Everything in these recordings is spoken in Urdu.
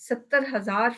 70,000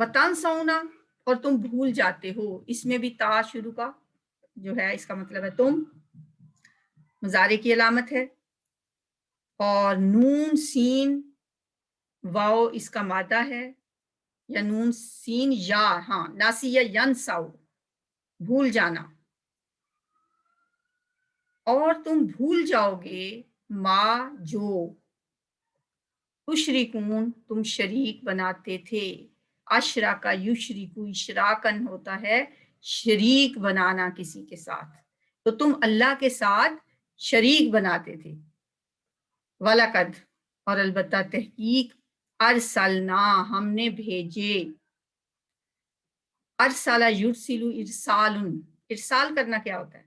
وتنسونا، اور تم بھول جاتے ہو، اس میں بھی تا شروع کا جو ہے اس کا مطلب ہے تم، مضارع کی علامت ہے، اور نون سین واو اس کا مادہ ہے، یا نون سین یا، ہاں ناسیہ ینساؤ بھول جانا، اور تم بھول جاؤ گے ما جو تشرکون تم شریک بناتے تھے، اشرکا یشرکو اشراکن ہوتا ہے شریک بنانا کسی کے ساتھ، تو تم اللہ کے ساتھ شریک بناتے تھے، وَلَقَدْ اور البتہ تحقیق، ارسلنا ہم نے بھیجے، ارسلہ یرسلو ارسال، ارسال کرنا کیا ہوتا ہے،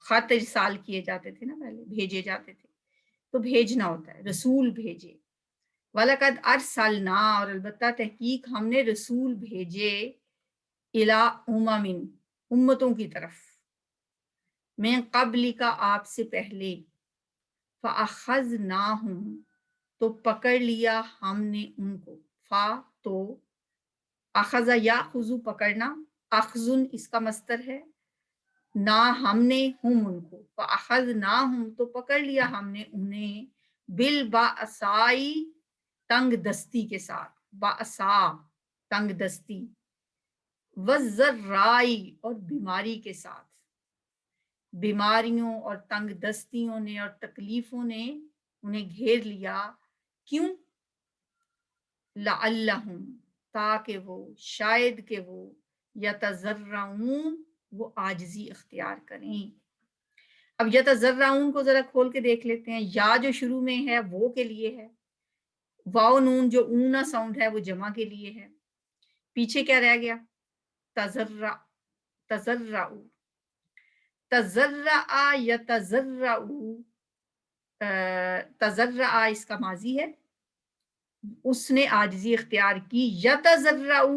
خط ارسال کیے جاتے تھے نا پہلے، بھیجے جاتے تھے، تو بھیجنا ہوتا ہے، رسول بھیجے، وَلَقَدْ ارسلنا اور البتہ تحقیق ہم نے رسول بھیجے، اِلَىٰ امتوں کی طرف، من قبل کا آپ سے پہلے، فَأَخَذْنَاهُمْ تو پکڑ لیا ہم نے ان کو، فا تو اخذ یاخذ پکڑنا، اخذن اس کا مصدر ہے، نہ ہم نے ہم ان کو، فاخذناہم تو پکڑ لیا ہم نے انہیں، بالباسائی تنگ دستی کے ساتھ، باسا تنگ دستی، والضرائی اور بیماری کے ساتھ، بیماریوں اور تنگ دستیوں نے اور تکلیفوں نے انہیں گھیر لیا، کیوں، لعلہم تاکہ وہ شاید کہ وہ یتضرعون وہ عاجزی اختیار کریں۔ اب یتضرعون کو ذرا کھول کے دیکھ لیتے ہیں، یا جو شروع میں ہے وہ کے لیے ہے، واو نون جو اونہ ساؤنڈ ہے وہ جمع کے لیے ہے، پیچھے کیا رہ گیا، تضرع، تضرعو، تضرع یتضرعو، تضرع اس کا ماضی ہے، اس نے عاجزی اختیار کی، یتضرعو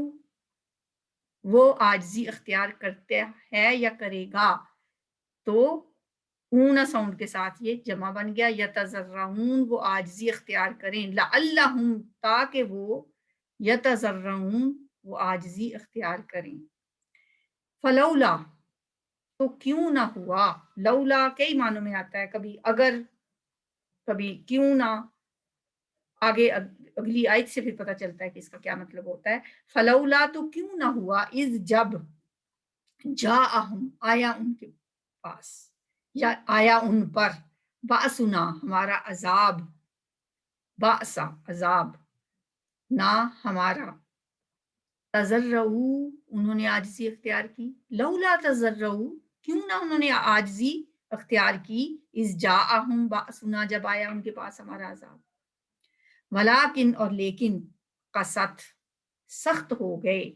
وہ عاجزی اختیار کرتے ہے یا کرے گا، تو اون ساؤنڈ کے ساتھ یہ جمع بن گیا، یتضرعون وہ عاجزی اختیار کریں، لعلہم تاکہ وہ یتضرعون وہ عاجزی اختیار کریں، فلولا تو کیوں نہ ہوا، لولا کئی معنوں میں آتا ہے، کبھی اگر، کبھی کیوں نہ، آگے اگلی آیت سے پھر پتہ چلتا ہے کہ اس کا کیا مطلب ہوتا ہے، فلولا تو کیوں نہ ہوا، اذ جب، جاءہم آیا ان کے پاس، یا آیا ان پر، باسنا ہمارا عذاب، باسا عذاب، نہ ہمارا، تضرعو انہوں نے عاجزی اختیار کی، لولا تضرعو کیوں نہ انہوں نے عاجزی اختیار کی، اذ جاءہم باسنا جب آیا ان کے پاس ہمارا عذاب، ولیکن اور لیکن، قست سخت ہو گئے،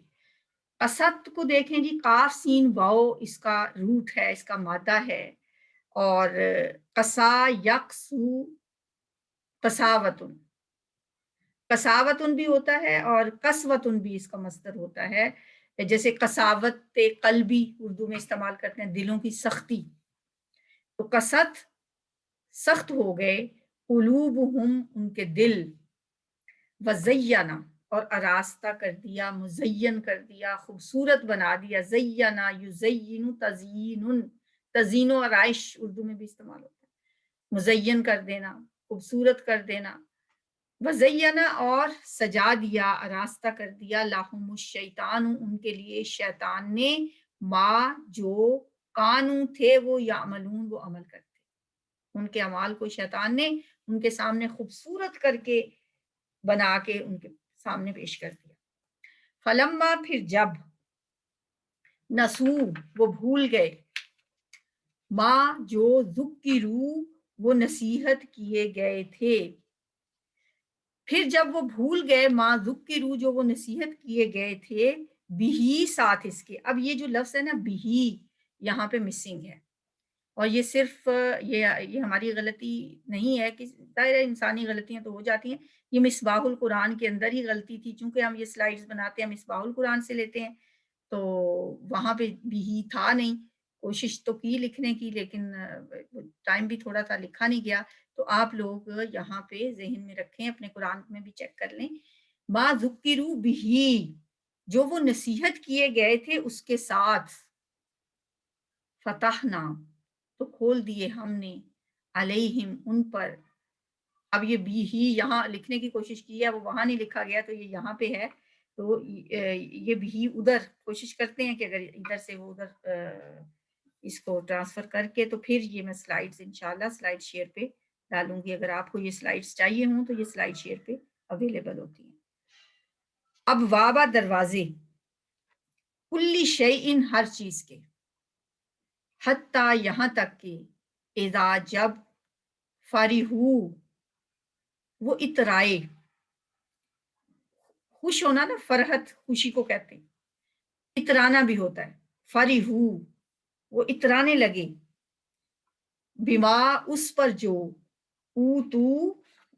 قست کو دیکھیں جی، قاف سین واو اس کا روٹ ہے، اس کا مادہ ہے، اور قسا یقسو قساوتن، قساوتن بھی ہوتا ہے اور قسوتن بھی اس کا مصدر ہوتا ہے، جیسے قساوت قلبی اردو میں استعمال کرتے ہیں، دلوں کی سختی، تو قست سخت ہو گئے، قلوبہم ان کے دل، وزینا اور آراستہ کر دیا، مزین کر دیا، خوبصورت بنا دیا، زینا یزین تزیین، تزیین و آرائش اردو میں بھی استعمال ہوتا ہے، مزین کر دینا، خوبصورت کر دینا، وزینا اور سجا دیا، آراستہ کر دیا، لاہم الشیطان ان کے لیے شیطان نے، ما جو کانو تھے وہ یعملون وہ عمل کرتے، ان کے اعمال کو شیطان نے ان کے سامنے خوبصورت کر کے بنا کے ان کے سامنے پیش کر دیا، فلما پھر جب، نسو وہ بھول گئے، ما جو ذکرو وہ نصیحت کیے گئے تھے، پھر جب وہ بھول گئے، ما ذکرو جو وہ نصیحت کیے گئے تھے، بھی ساتھ اس کے، اب یہ جو لفظ ہے نا بھی یہاں پہ مسنگ ہے، اور یہ صرف یہ ہماری غلطی نہیں ہے، کہ ظاہر ہے انسانی غلطیاں تو ہو جاتی ہیں، یہ مصباح القرآن کے اندر ہی غلطی تھی، چونکہ ہم یہ سلائیڈز بناتے ہیں مصباح القرآن سے لیتے ہیں، تو وہاں پہ بھی تھا نہیں، کوشش تو کی لکھنے کی لیکن ٹائم بھی تھوڑا تھا، لکھا نہیں گیا، تو آپ لوگ یہاں پہ ذہن میں رکھیں، اپنے قرآن میں بھی چیک کر لیں، ما ذکروا بھی جو وہ نصیحت کیے گئے تھے اس کے ساتھ، فتحنا تو کھول دیے ہم نے، علیہم ان پر. اب یہ بھی ہی یہاں لکھنے کی کوشش کی ہے، وہ وہاں نہیں لکھا گیا تو یہ یہاں پہ ہے، تو یہ بھی ادھر کوشش کرتے ہیں کہ اگر ادھر سے وہ ادھر اس کو ٹرانسفر کر کے، تو پھر یہ میں سلائیڈز انشاءاللہ سلائیڈ شیئر پہ ڈالوں گی. اگر آپ کو یہ سلائیڈز چاہیے ہوں تو یہ سلائیڈ شیئر پہ اویلیبل ہوتی ہیں. اب وابا دروازے، کلی شیئن ہر چیز کے، حتیٰ یہاں تک کہ اذا جب، فارحو وہ اترائے، خوش ہونا نا، فرحت خوشی کو کہتے ہیں، اترانا بھی ہوتا ہے. فرحو وہ اترانے لگے، بما اس پر جو، اوتو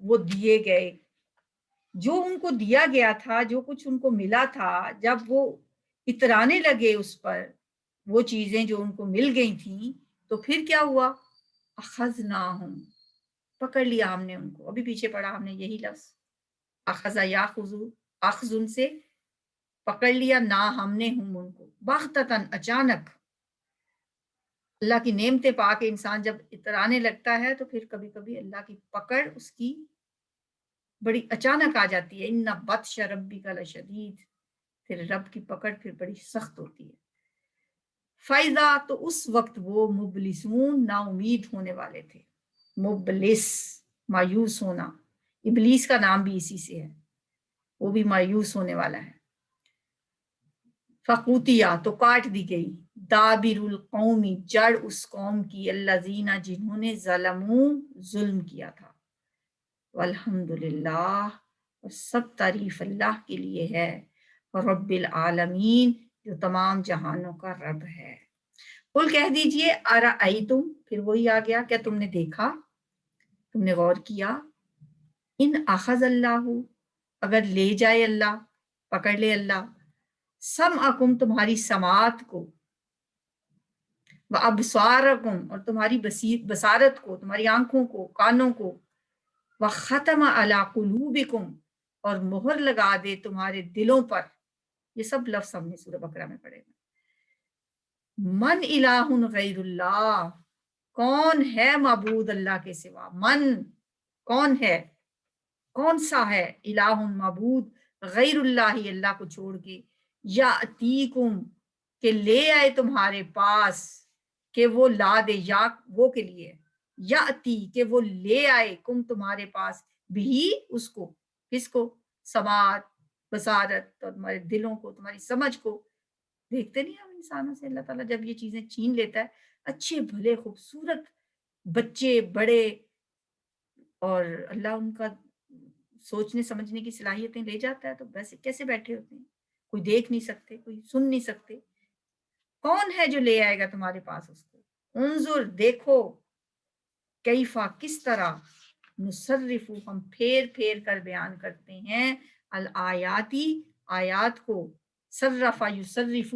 وہ دیے گئے، جو ان کو دیا گیا تھا، جو کچھ ان کو ملا تھا، جب وہ اترانے لگے اس پر، وہ چیزیں جو ان کو مل گئی تھیں، تو پھر کیا ہوا؟ اخذناہم پکڑ لیا ہم نے ان کو. ابھی پیچھے پڑھا ہم نے یہی لفظ، اخذ یاخذو، اخذ ان سے پکڑ لیا، نہ ہم نے ہم ان کو، بغتتاً اچانک. اللہ کی نعمتیں پا کے انسان جب اترانے لگتا ہے تو پھر کبھی کبھی اللہ کی پکڑ اس کی بڑی اچانک آ جاتی ہے. ان بطش ربک لشدید، پھر رب کی پکڑ پھر بڑی سخت ہوتی ہے. فائدہ تو اس وقت وہ مبلسون نا امید ہونے والے تھے. مبلس مایوس ہونا، ابلیس کا نام بھی اسی سے ہے، وہ بھی مایوس ہونے والا ہے. فقوتیا تو کاٹ دی گئی، دابر القومی جڑ اس قوم کی، الذین جنہوں نے ظلموا ظلم کیا تھا. والحمدللہ اور سب تعریف اللہ کے لیے ہے، رب العالمین جو تمام جہانوں کا رب ہے. قل کہہ دیجئے، ارأیتم پھر وہی آ گیا، کیا تم نے دیکھا، تم نے غور کیا، ان اخذ اللہ اگر لے جائے اللہ، پکڑ لے اللہ، سمعکم تمہاری سماعت کو، وابصارکم اور تمہاری بصارت کو، تمہاری آنکھوں کو، کانوں کو، وختم علی قلوبکم اور مہر لگا دے تمہارے دلوں پر. یہ سب لفظ ہم نے سورہ بقرہ میں پڑھے. من الہ غیر اللہ، کون ہے معبود اللہ کے سوا، من کون ہے، کون سا ہے، الہ معبود، غیر اللہ اللہ کو چھوڑ کے، یاتیکم کہ لے آئے تمہارے پاس، کہ وہ لا دے، یا وہ کے لیے، یاتی کہ وہ لے آئے، کم تمہارے پاس، بھی اس کو، کس کو، سماعت، بصارت اور تمہارے دلوں کو، تمہاری سمجھ کو. دیکھتے نہیں ہم انسانوں سے اللہ تعالیٰ جب یہ چیزیں چھین لیتا ہے، اچھے بھلے خوبصورت بچے بڑے، اور اللہ ان کا سوچنے سمجھنے کی صلاحیتیں لے جاتا ہے، تو ویسے کیسے بیٹھے ہوتے ہیں، کوئی دیکھ نہیں سکتے، کوئی سن نہیں سکتے. کون ہے جو لے آئے گا تمہارے پاس اس کو؟ انظر دیکھو، کیفا کس طرح، نصرف ہم پھیر پھیر کر بیان کرتے ہیں، الآیاتی آیات کو، صرفا یصرف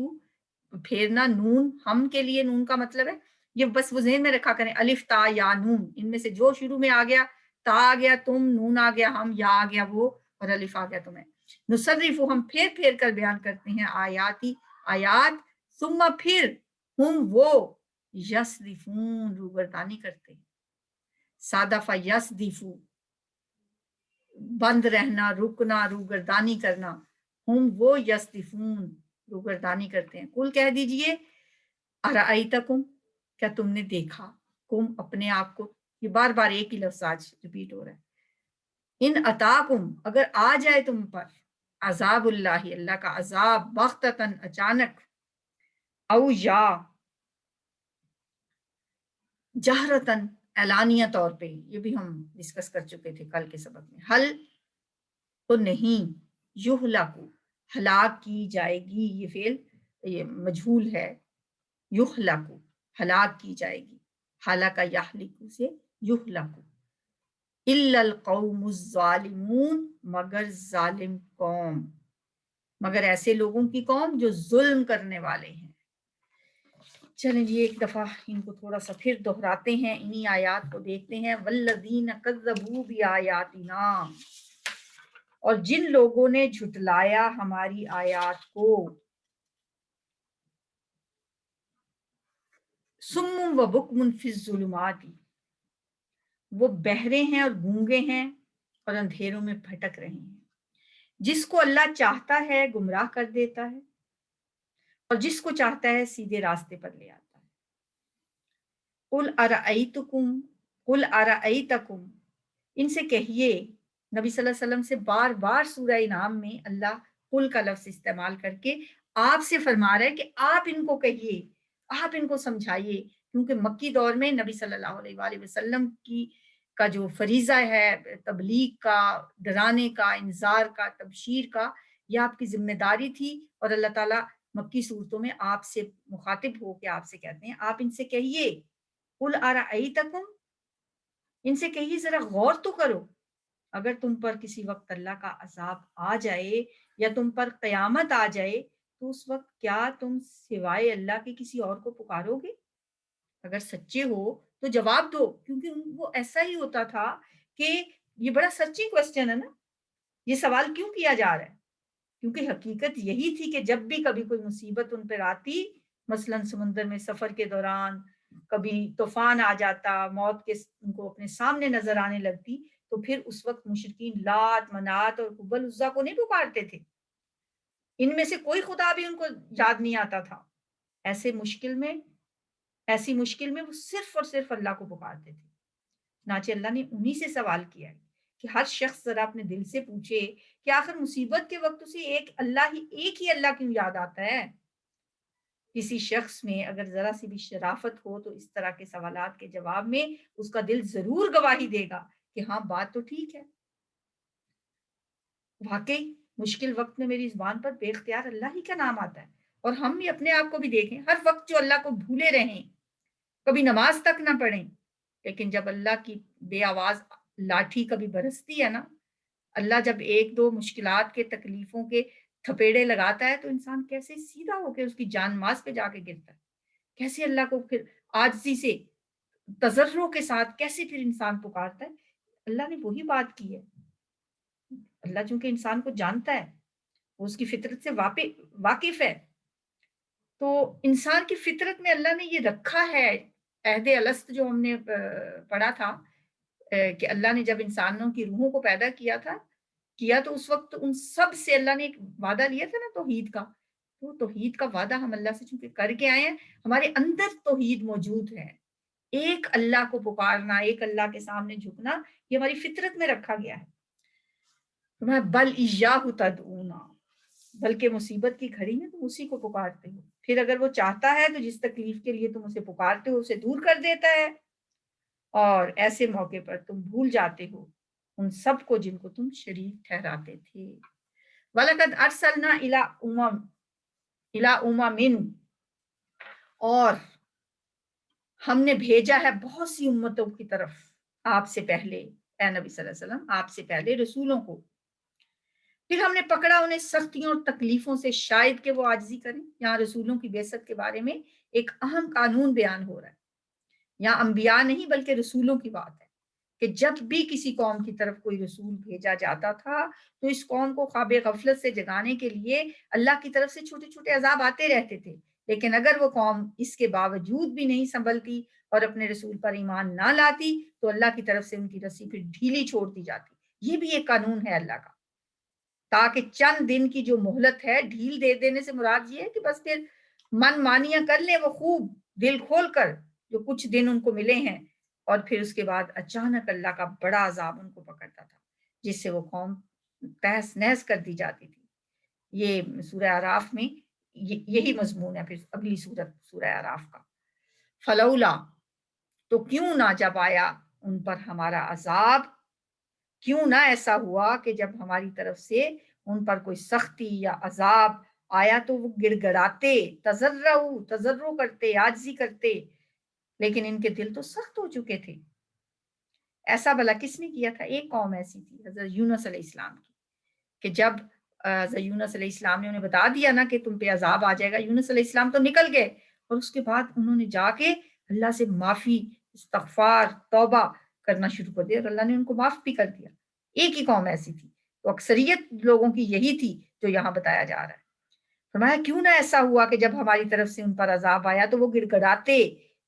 پھیرنا، نون ہم کے لیے، نون کا مطلب ہے یہ، بس وہ ذہن میں رکھا کریں، الف تا یا نون، ان میں سے جو شروع میں آ گیا، تا آ گیا تم، نون آ گیا ہم، یا آ گیا وہ، اور الف آ گیا تمہیں. نصرف ہم پھیر پھیر کر بیان کرتے ہیں، آیاتی آیات، ثم پھر، ہم وہ، یصرفون روگردانی کرتے ہیں. صادف یصدفو بند رہنا، رکنا، روگردانی کرنا، ہم وہ یصدفون روگردانی کرتے ہیں. قل کہہ دیجئے، ارأیتکم کیا تم نے دیکھا، کم اپنے آپ کو، یہ بار بار ایک ہی لفظ آج ریپیٹ ہو رہا ہے. ان اتاکم اگر آ جائے تم پر، عذاب اللہ اللہ کا عذاب، بغتتاً اچانک، او یا جہرتاً اعلانیہ طور پہ، یہ بھی ہم ڈسکس کر چکے تھے کل کے سبق میں. حل تو نہیں، یہلکو ہلاک کی جائے گی، یہ فعل یہ مجہول ہے، یہلکو ہلاک کی جائے گی، ہلاکا یہلکو سے یہلکو، الا القوم الظالمون مگر ظالم قوم، مگر ایسے لوگوں کی قوم جو ظلم کرنے والے ہیں. چلیں جی ایک دفعہ ان کو تھوڑا سا پھر دہراتے ہیں، انہی آیات کو دیکھتے ہیں. والذین کذبوا بآیاتنا، اور جن لوگوں نے جھٹلایا ہماری آیات کو، سم و بکم فی الظلمات، وہ بہرے ہیں اور گونگے ہیں اور اندھیروں میں بھٹک رہے ہیں۔ جس کو اللہ چاہتا ہے گمراہ کر دیتا ہے اور جس کو چاہتا ہے سیدھے راستے پر لے آتا ہے۔ قل ارأیتکم، قل ارأیتکم، ان سے کہیے، نبی صلی اللہ علیہ وسلم سے بار بار سورہ انعام میں اللہ قل کا لفظ استعمال کر کے آپ سے فرما رہا ہے کہ آپ ان کو کہیے، آپ ان کو سمجھائیے، کیونکہ مکی دور میں نبی صلی اللہ علیہ وآلہ وسلم کا جو فریضہ ہے تبلیغ کا، ڈرانے کا، انذار کا، تبشیر کا، یہ آپ کی ذمہ داری تھی، اور اللہ تعالیٰ مکی صورتوں میں آپ سے مخاطب ہو کے آپ سے کہتے ہیں آپ ان سے کہیے، قل ارأیتکم، ان سے کہیے ذرا غور تو کرو، اگر تم پر کسی وقت اللہ کا عذاب آ جائے یا تم پر قیامت آ جائے تو اس وقت کیا تم سوائے اللہ کے کسی اور کو پکارو گے؟ اگر سچے ہو تو جواب دو، کیونکہ وہ ایسا ہی ہوتا تھا کہ یہ بڑا سچی کوسچن ہے نا، یہ سوال کیوں کیا جا رہا ہے؟ کیونکہ حقیقت یہی تھی کہ جب بھی کبھی کوئی مصیبت ان پر آتی، مثلا سمندر میں سفر کے دوران کبھی طوفان آ جاتا، موت کے ان کو اپنے سامنے نظر آنے لگتی، تو پھر اس وقت مشرکین لات، منات اور حبل عزیٰ کو نہیں پکارتے تھے، ان میں سے کوئی خدا بھی ان کو یاد نہیں آتا تھا۔ ایسی مشکل میں وہ صرف اور صرف اللہ کو پکارتے تھے۔ چنانچہ اللہ نے انہی سے سوال کیا ہے کہ ہر شخص ذرا اپنے دل سے پوچھے کہ آخر مصیبت کے وقت اسے ایک ہی اللہ کیوں یاد آتا ہے؟ کسی شخص میں اگر ذرا سی بھی شرافت ہو تو اس طرح کے سوالات کے جواب میں اس کا دل ضرور گواہی دے گا کہ ہاں بات تو ٹھیک ہے، واقعی مشکل وقت میں میری زبان پر بے اختیار اللہ ہی کا نام آتا ہے۔ اور ہم بھی اپنے آپ کو بھی دیکھیں، ہر وقت جو اللہ کو بھولے رہیں، کبھی نماز تک نہ پڑھیں، لیکن جب اللہ کی بے آواز لاٹھی کبھی برستی ہے نا، اللہ جب ایک دو مشکلات کے، تکلیفوں کے تھپیڑے لگاتا ہے تو انسان کیسے سیدھا ہو کے اس کی جان ماز پہ جا کے گرتا ہے، کیسے اللہ کو پھر عاجزی سے، تضرع کے ساتھ کیسے پھر انسان پکارتا ہے۔ اللہ نے وہی بات کی ہے، اللہ چونکہ انسان کو جانتا ہے، وہ اس کی فطرت سے واقف ہے، تو انسان کی فطرت میں اللہ نے یہ رکھا ہے، عہد الست جو ہم نے پڑھا تھا کہ اللہ نے جب انسانوں کی روحوں کو پیدا کیا تو اس وقت ان سب سے اللہ نے ایک وعدہ لیا تھا نا توحید کا، تو توحید کا وعدہ ہم اللہ سے چونکہ کر کے آئے ہیں، ہمارے اندر توحید موجود ہے، ایک اللہ کو پکارنا، ایک اللہ کے سامنے جھکنا، یہ ہماری فطرت میں رکھا گیا ہے۔ بل ایاہ تدعون، بلکہ مصیبت کی گھڑی میں تم اسی کو پکارتے ہو، پھر اگر وہ چاہتا ہے تو جس تکلیف کے لیے تم اسے پکارتے ہو اسے دور کر دیتا ہے، اور ایسے موقع پر تم بھول جاتے ہو ان سب کو جن کو تم شریک ٹھہراتے تھے۔ وَلَقَدْ أَرْسَلْنَا إِلَىٰ أُمَمٍ، اور ہم نے بھیجا ہے بہت سی امتوں کی طرف آپ سے پہلے، اے نبی صلی اللہ علیہ وسلم آپ سے پہلے رسولوں کو، پھر ہم نے پکڑا انہیں سختیوں اور تکلیفوں سے، شاید کہ وہ عاجزی کریں۔ یہاں رسولوں کی بعثت کے بارے میں ایک اہم قانون بیان ہو رہا ہے، یہاں انبیاء نہیں بلکہ رسولوں کی بات ہے کہ جب بھی کسی قوم کی طرف کوئی رسول بھیجا جاتا تھا تو اس قوم کو خواب غفلت سے جگانے کے لیے اللہ کی طرف سے چھوٹے چھوٹے عذاب آتے رہتے تھے، لیکن اگر وہ قوم اس کے باوجود بھی نہیں سنبھلتی اور اپنے رسول پر ایمان نہ لاتی تو اللہ کی طرف سے ان کی رسی پھر ڈھیلی چھوڑ دی جاتی۔ یہ بھی ایک قانون ہے اللہ کا، تاکہ چند دن کی جو مہلت ہے، ڈھیل دے دینے سے مراد یہ ہے کہ بس پھر من مانیاں کر لیں وہ خوب دل کھول کر جو کچھ دن ان کو ملے ہیں، اور پھر اس کے بعد اچانک اللہ کا بڑا عذاب ان کو پکڑتا تھا جس سے وہ قوم تہس نہس کر دی جاتی تھی۔ یہ سورہ اعراف میں یہی مضمون ہے، پھر اگلی سورت سورہ اعراف کا، فلولا، تو کیوں نہ جب آیا ان پر ہمارا عذاب، کیوں نہ ایسا ہوا کہ جب ہماری طرف سے ان پر کوئی سختی یا عذاب آیا تو وہ گڑ گڑاتے، تضرع کرتے، عاجزی کرتے، لیکن ان کے دل تو سخت ہو چکے تھے۔ ایسا بھلا کس نے کیا تھا؟ ایک قوم ایسی تھی حضرت یونس علیہ السلام کی، کہ جب حضرت یونس علیہ السلام نے انہیں بتا دیا نا کہ تم پہ عذاب آ جائے گا، یونس علیہ السلام تو نکل گئے، اور اس کے بعد انہوں نے جا کے اللہ سے معافی، استغفار، توبہ کرنا شروع کر دیا، اور اللہ نے ان کو معاف بھی کر دیا۔ ایک ہی قوم ایسی تھی تو اکثریت لوگوں کی یہی تھی جو یہاں بتایا جا رہا ہے۔ فرمایا کیوں نہ ایسا ہوا کہ جب ہماری طرف سے ان پر عذاب آیا تو وہ گڑ گڑاتے،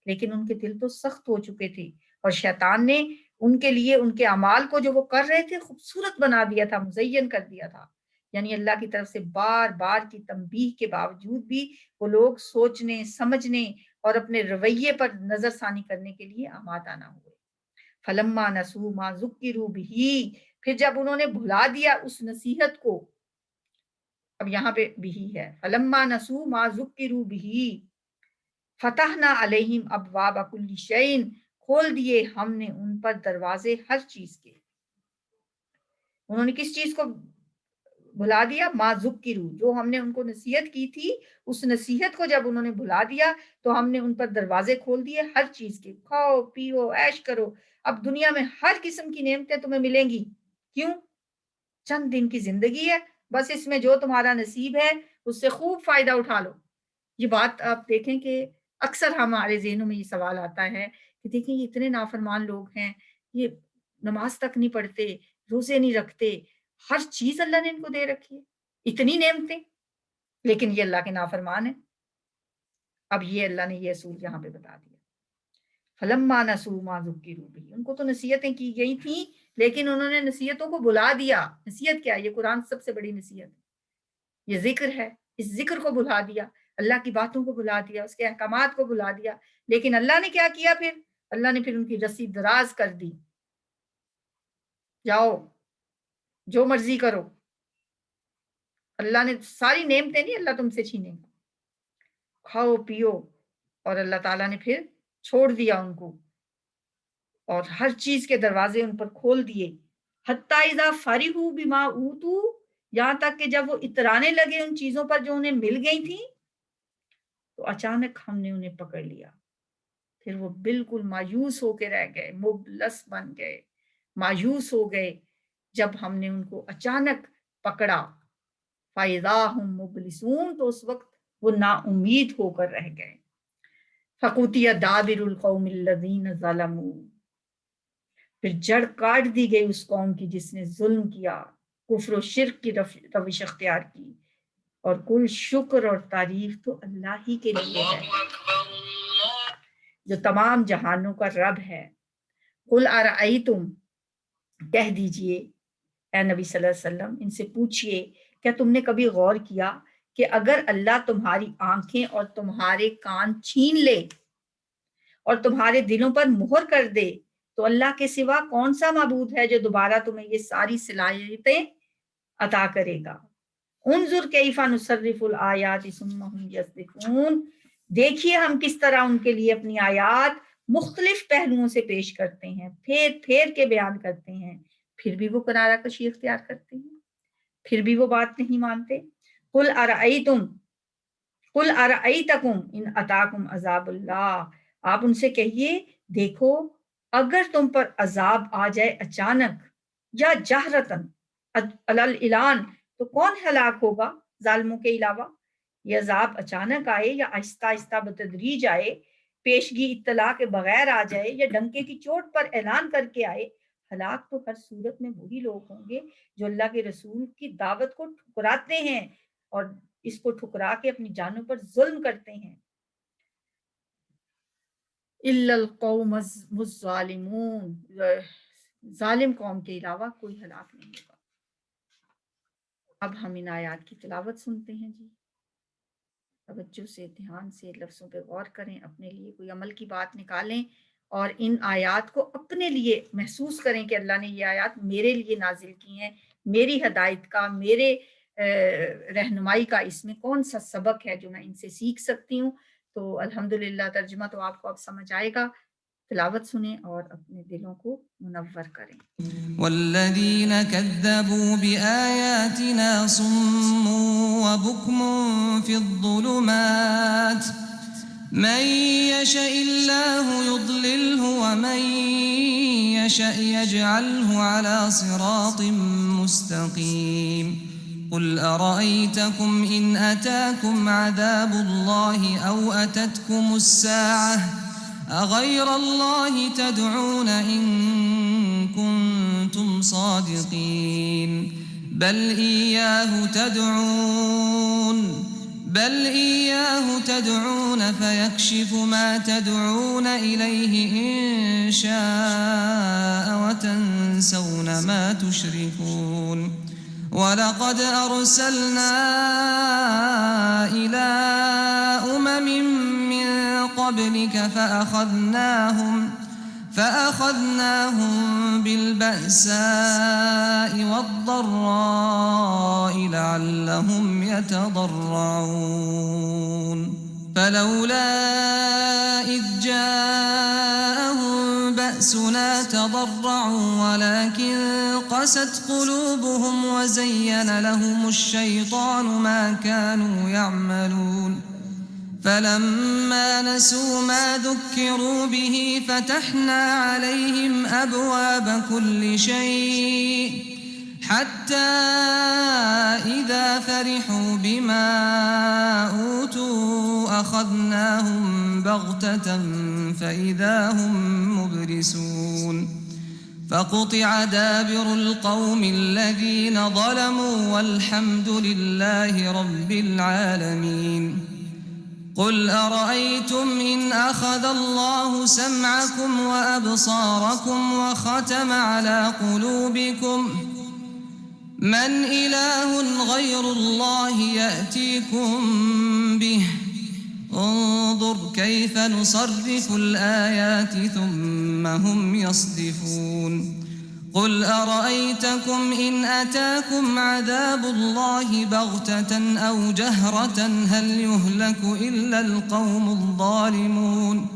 لیکن ان کے دل تو سخت ہو چکے تھے، اور شیطان نے ان کے لیے ان کے اعمال کو جو وہ کر رہے تھے خوبصورت بنا دیا تھا، مزین کر دیا تھا۔ یعنی اللہ کی طرف سے بار بار کی تنبیہ کے باوجود بھی وہ لوگ سوچنے سمجھنے اور اپنے رویے پر نظر ثانی کرنے کے لیے آمادہ نہ ہوئے۔ فلما نسوا ما ذکروا بہ، پھر جب انہوں نے بھلا دیا اس نصیحت کو، اب یہاں پہ بھی ہے، فلما نسوا ما ذکروا بہ فتحنا علیہم ابواب کل شیء، کھول دیے ہم نے ان پر دروازے ہر چیز کے۔ انہوں نے کس چیز کو بھلا دیا؟ ما ذکروا، جو ہم نے ان کو نصیحت کی تھی اس نصیحت کو جب انہوں نے بھلا دیا تو ہم نے ان پر دروازے کھول دیے ہر چیز کے، کھاؤ پیو عیش کرو، اب دنیا میں ہر قسم کی نعمتیں تمہیں ملیں گی۔ کیوں؟ چند دن کی زندگی ہے، بس اس میں جو تمہارا نصیب ہے اس سے خوب فائدہ اٹھا لو۔ یہ بات آپ دیکھیں کہ اکثر ہمارے ذہنوں میں یہ سوال آتا ہے کہ دیکھیں یہ اتنے نافرمان لوگ ہیں، یہ نماز تک نہیں پڑھتے، روزے نہیں رکھتے، ہر چیز اللہ نے ان کو دے رکھی ہے، اتنی نعمتیں، لیکن یہ اللہ کے نافرمان ہیں۔ اب یہ اللہ نے یہ اصول یہاں پہ بتا دیا، فلما نسوا ما ذکروا بہ، ان کو تو نصیحتیں کی گئی تھیں لیکن انہوں نے نصیحتوں کو بھلا دیا۔ نصیحت کیا ہے؟ یہ قرآن سب سے بڑی نصیحت ہے، یہ ذکر ہے، اس ذکر کو بھلا دیا، اللہ کی باتوں کو بھلا دیا، اس کے احکامات کو بھلا دیا۔ لیکن اللہ نے کیا کیا؟ پھر اللہ نے پھر ان کی رسی دراز کر دی، جاؤ جو مرضی کرو۔ اللہ نے ساری نعمتیں نہیں اللہ تم سے چھینے، کھاؤ پیو، اور اللہ تعالیٰ نے پھر چھوڑ دیا ان کو اور ہر چیز کے دروازے ان پر کھول دیے۔ حتی اذا فرحوا بما اوتوا، یہاں تک کہ جب وہ اترانے لگے ان چیزوں پر جو انہیں مل گئی تھیں تو اچانک ہم نے انہیں پکڑ لیا، پھر وہ بالکل مایوس ہو کے رہ گئے، مبلس بن گئے، مایوس ہو گئے جب ہم نے ان کو اچانک پکڑا۔ فَإِذَا هُمْ مُبْلِسُونَ، تو اس وقت وہ نا امید ہو کر رہ گئے۔ فَقُطِعَ دَابِرُ الْقَوْمِ الَّذِينَ ظَلَمُوا، پھر جڑ کاٹ دی گئی اس قوم کی جس نے ظلم کیا، کفر و شرک کی روش اختیار کی، اور کل شکر اور تعریف تو اللہ ہی کے لیے ہے جو تمام جہانوں کا رب ہے۔ قل ارأیتم، کہہ دیجئے اے نبی صلی اللہ علیہ وسلم، ان سے پوچھئے کیا تم نے کبھی غور کیا کہ اگر اللہ تمہاری آنکھیں اور تمہارے کان چھین لے اور تمہارے دلوں پر مہر کر دے تو اللہ کے سوا کون سا معبود ہے جو دوبارہ تمہیں یہ ساری صلاحیتیں عطا کرے گا؟ انظر کیف نصرف الآیات ثم هم یصدفون، دیکھیے ہم کس طرح ان کے لیے اپنی آیات مختلف پہلوؤں سے پیش کرتے ہیں، پھیر پھیر کے بیان کرتے ہیں، پھر بھی وہ کنارہ کشی اختیار کرتے ہیں، پھر بھی وہ بات نہیں مانتے۔ قل ارأیتم، قل ارأیتکم ان اتاکم عذاب اللہ، آپ ان سے کہیے دیکھو اگر تم پر عذاب آ جائے اچانک یا جہرتن الاعلان، تو کون ہلاک ہوگا ظالموں کے علاوہ؟ یہ عذاب اچانک آئے یا آہستہ آہستہ بتدریج آئے، پیشگی اطلاع کے بغیر آ جائے یا ڈنکے کی چوٹ پر اعلان کر کے آئے، ہلاک تو ہر صورت میں وہی لوگ ہوں گے جو اللہ کے رسول کی دعوت کو ٹھکراتے ہیں اور اس کو ٹھکرا کے اپنی جانوں پر ظلم کرتے ہیں۔ الا القوم الظالمون، ظالم قوم کے علاوہ کوئی ہلاک نہیں ہوگا۔ اب ہم ان آیات کی تلاوت سنتے ہیں جی، توجہ سے دھیان سے لفظوں پہ غور کریں، اپنے لیے کوئی عمل کی بات نکالیں اور ان آیات کو اپنے لیے محسوس کریں کہ اللہ نے یہ آیات میرے لیے نازل کی ہیں، میری ہدایت کا، میرے رہنمائی کا اس میں کون سا سبق ہے جو میں ان سے سیکھ سکتی ہوں۔ تو الحمدللہ ترجمہ تو آپ کو اب سمجھ آئے گا، تلاوت سنیں اور اپنے دلوں کو منور کریں۔ والذین کذبوا بآیاتنا صم وبکم فی الظلمات من یشاء اللہ یضللہ ومن یشاء یجعلہ علی صراط مستقیم قل أرأيتكم إن أتاكم عذاب الله أو أتتكم الساعة أغير الله تدعون إن كنتم صادقين بل إياه تدعون فيكشف ما تدعون إليه إن شاء وتنسون ما تشركون ولقد أرسلنا إلى أمم من قبلك فأخذناهم بالبأساء والضراء لعلهم يتضرعون فلولا إذ جاءهم بأسنا تضرعوا ولكن قست قلوبهم وزين لهم الشيطان ما كانوا يعملون فلما نسوا ما ذكروا به فتحنا عليهم أبواب كل شيء حتى إذا فرحوا بما أوتوا أخذناهم بغتة فإذا هم مبلسون فقطع دابر القوم الذين ظلموا والحمد لله رب العالمين قل أرأيتم إن أخذ الله سمعكم وأبصاركم وختم على قلوبكم من إله غير الله يأتيكم به انظر كيف نصرف الآيات ثم هم يصدفون قل أرأيتكم إن أتاكم عذاب الله بغتة أو جهرة هل يهلك إلا القوم الظالمون